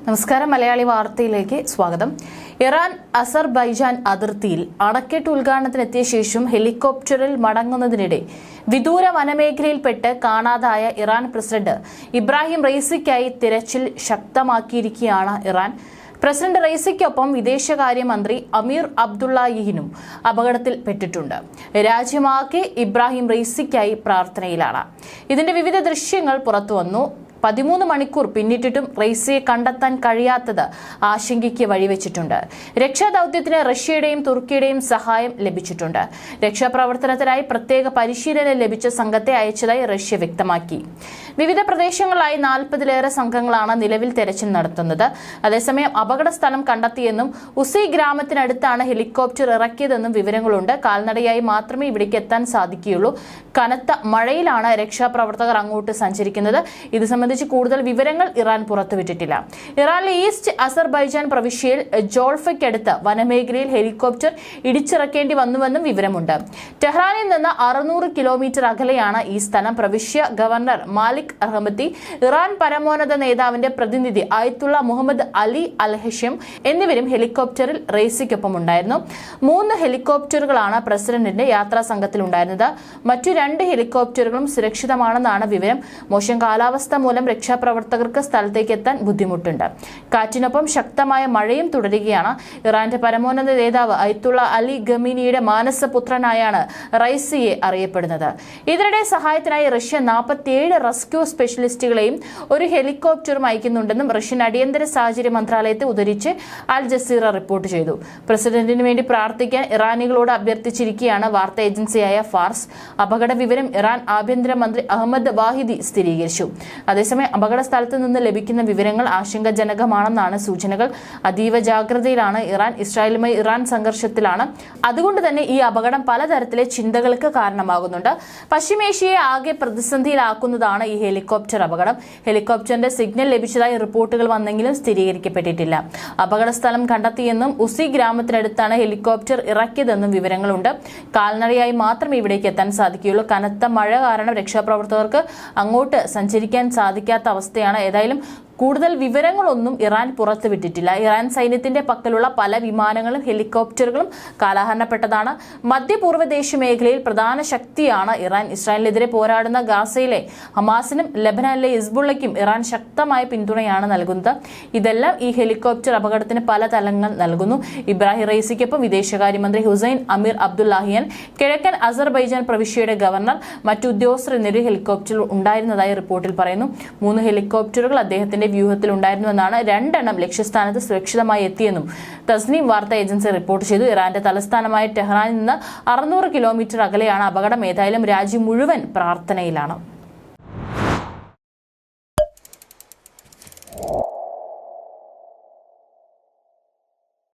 നമസ്കാരം. മലയാളി വാർത്തയിലേക്ക് സ്വാഗതം. ഇറാൻ അസർബൈജാൻ അതിർത്തിയിൽ അണക്കെട്ട് ഉദ്ഘാടനത്തിനെത്തിയ ശേഷം ഹെലികോപ്റ്ററിൽ മടങ്ങുന്നതിനിടെ വിദൂര വനമേഖലയിൽപ്പെട്ട് കാണാതായ ഇറാൻ പ്രസിഡന്റ് ഇബ്രാഹിം റൈസിക്കായി തിരച്ചിൽ ശക്തമാക്കിയിരിക്കുകയാണ് ഇറാൻ. പ്രസിഡന്റ് റൈസിക്കൊപ്പം വിദേശകാര്യമന്ത്രി അമീർ അബ്ദുള്ളാഹിനും അപകടത്തിൽപ്പെട്ടിട്ടുണ്ട്. രാജ്യമാകെ ഇബ്രാഹിം റൈസിക്കായി പ്രാർത്ഥനയിലാണ്. ഇതിന്റെ വിവിധ ദൃശ്യങ്ങൾ പുറത്തുവന്നു. 13 മണിക്കൂർ പിന്നിട്ടിട്ടും റൈസിയെ കണ്ടെത്താൻ കഴിയാത്തത് ആശങ്കയ്ക്ക് വഴിവെച്ചിട്ടുണ്ട്. രക്ഷാദൌത്യത്തിന് റഷ്യയുടെയും തുർക്കിയുടെയും സഹായം ലഭിച്ചിട്ടുണ്ട്. രക്ഷാപ്രവർത്തനത്തിനായി പ്രത്യേക പരിശീലനം ലഭിച്ച സംഘത്തെ അയച്ചതായി റഷ്യ വ്യക്തമാക്കി. വിവിധ പ്രദേശങ്ങളിലായി 40-ലേറെ സംഘങ്ങളാണ് നിലവിൽ തെരച്ചിൽ നടത്തുന്നത്. അതേസമയം അപകട സ്ഥലം കണ്ടെത്തിയെന്നും ഉസി ഗ്രാമത്തിനടുത്താണ് ഹെലികോപ്റ്റർ ഇറക്കിയതെന്നും വിവരങ്ങളുണ്ട്. കാൽനടയായി മാത്രമേ ഇവിടേക്ക് എത്താൻ സാധിക്കുകയുള്ളൂ. കനത്ത മഴയിലാണ് രക്ഷാപ്രവർത്തകർ അങ്ങോട്ട് സഞ്ചരിക്കുന്നത്. ഇത് സംബന്ധിച്ച് കൂടുതൽ വിവരങ്ങൾ ഇറാൻ പുറത്തുവിട്ടിട്ടില്ല. ഇറാനിലെ ഈസ്റ്റ് അസർബൈജാൻ പ്രവിശ്യയിൽ ജോൾഫയ്ക്കടുത്ത് വനമേഖലയിൽ ഹെലികോപ്റ്റർ ഇടിച്ചിറക്കേണ്ടി വന്നുവെന്നും വിവരമുണ്ട്. ടെഹ്റാനിൽ നിന്ന് 600 കിലോമീറ്റർ അകലെയാണ് ഈ സ്ഥലം. പ്രവിശ്യ ഗവർണർ മാലിക് അഹമ്മദി, ഇറാൻ പരമോന്നത നേതാവിന്റെ പ്രതിനിധി ആയത്തുള്ള മുഹമ്മദ് അലി അൽഹഷം എന്നിവരും ഹെലികോപ്റ്ററിൽ റൈസിക്കൊപ്പം ഉണ്ടായിരുന്നു. 3 ഹെലികോപ്റ്ററുകളാണ് പ്രസിഡന്റിന്റെ യാത്രാ സംഘത്തിലുണ്ടായിരുന്നത്. മറ്റു 2 ഹെലികോപ്റ്ററുകളും സുരക്ഷിതമാണെന്നാണ് വിവരം. മോശം കാലാവസ്ഥ മൂലം രക്ഷാപ്രവർത്തകർക്ക് സ്ഥലത്തേക്ക് എത്താൻ ബുദ്ധിമുട്ടുണ്ട്. കാറ്റിനൊപ്പം ശക്തമായ മഴയും തുടരുകയാണ്. ഇറാന്റെ പരമോന്നത നേതാവ് അയത്തുള്ള അലി ഖമീനിയുടെ മാനസപുത്രനായാണ് റൈസിയെ അറിയപ്പെടുന്നത്. ഇതിനിടെ സഹായത്തിനായി റഷ്യ 47 റെസ്ക്യൂ സ്പെഷ്യലിസ്റ്റുകളെയും ഒരു ഹെലികോപ്റ്ററും അയക്കുന്നുണ്ടെന്നും റഷ്യൻ അടിയന്തര സാഹചര്യ മന്ത്രാലയത്തെ ഉദ്ധരിച്ച് അൽ ജസീറ റിപ്പോർട്ട് ചെയ്തു. പ്രസിഡന്റിന് വേണ്ടി പ്രാർത്ഥിക്കാൻ ഇറാനികളോട് അഭ്യർത്ഥിച്ചിരിക്കുകയാണ് വാർത്താ ഏജൻസിയായ ഫാർസ്. അപകട വിവരം ഇറാൻ ആഭ്യന്തരമന്ത്രി അഹമ്മദ് വാഹിദി സ്ഥിരീകരിച്ചു. അതേസമയം അപകട സ്ഥലത്ത് നിന്ന് ലഭിക്കുന്ന വിവരങ്ങൾ ആശങ്കാജനകമാണെന്നാണ് സൂചനകൾ. അതീവ ജാഗ്രതയിലാണ് ഇറാൻ. ഇസ്രായേലുമായി ഇറാൻ സംഘർഷത്തിലാണ്. അതുകൊണ്ട് തന്നെ ഈ അപകടം പലതരത്തിലെ ചിന്തകൾക്ക് കാരണമാകുന്നുണ്ട്. പശ്ചിമേഷ്യയെ ആകെ പ്രതിസന്ധിയിലാക്കുന്നതാണ് ഈ ഹെലികോപ്റ്റർ അപകടം. ഹെലികോപ്റ്ററിന്റെ സിഗ്നൽ ലഭിച്ചതായി റിപ്പോർട്ടുകൾ വന്നെങ്കിലും സ്ഥിരീകരിക്കപ്പെട്ടിട്ടില്ല. അപകട സ്ഥലം കണ്ടെത്തിയെന്നും ഉസി ഗ്രാമത്തിനടുത്താണ് ഹെലികോപ്റ്റർ ഇറക്കിയതെന്നും വിവരങ്ങളുണ്ട്. കാൽനടയായി മാത്രമേ ഇവിടേക്ക് എത്താൻ സാധിക്കുകയുള്ളൂ. കനത്ത മഴ കാരണം രക്ഷാപ്രവർത്തകർക്ക് അങ്ങോട്ട് സഞ്ചരിക്കാൻ സാധിക്കാത്ത അവസ്ഥയാണ്. ഏതായാലും കൂടുതൽ വിവരങ്ങളൊന്നും ഇറാൻ പുറത്തുവിട്ടിട്ടില്ല. ഇറാൻ സൈന്യത്തിന്റെ പക്കലുള്ള പല വിമാനങ്ങളും ഹെലികോപ്റ്ററുകളും കാലഹരണപ്പെട്ടതാണ്. മധ്യപൂർവ്വദേശ മേഖലയിൽ പ്രധാന ശക്തിയാണ് ഇറാൻ. ഇസ്രായേലിനെതിരെ പോരാടുന്ന ഗാസയിലെ ഹമാസിനും ലബനാനിലെ ഹിസ്ബുള്ളയ്ക്കും ഇറാൻ ശക്തമായ പിന്തുണയാണ് നൽകുന്നത്. ഇതെല്ലാം ഈ ഹെലികോപ്റ്റർ അപകടത്തിന് പല തലങ്ങൾ നൽകുന്നു. ഇബ്രാഹിം റൈസിക്കൊപ്പം വിദേശകാര്യമന്ത്രി ഹുസൈൻ അമീർ അബ്ദുല്ലാഹിയൻ, കിഴക്കൻ അസർബൈജാൻ പ്രവിശ്യയുടെ ഗവർണർ, മറ്റു ഉദ്യോഗസ്ഥർ എന്നിവർ ഹെലികോപ്റ്ററിൽ ഉണ്ടായിരുന്നതായി റിപ്പോർട്ടിൽ പറയുന്നു. 3 ഹെലികോപ്റ്ററുകൾ അദ്ദേഹത്തിന്റെ വ്യൂഹത്തിലുണ്ടായിരുന്നുവെന്നാണ്. 2 എണ്ണം ലക്ഷ്യസ്ഥാനത്ത് സുരക്ഷിതമായി എത്തിയെന്നും തസ്നീം വാർത്താ ഏജൻസി റിപ്പോർട്ട് ചെയ്തു. ഇറാന്റെ തലസ്ഥാനമായ ടെഹ്റാനിൽ നിന്ന് 600 കിലോമീറ്റർ അകലെയാണ് അപകടം. ഏതായാലും രാജ്യം മുഴുവൻ പ്രാർത്ഥനയിലാണ്.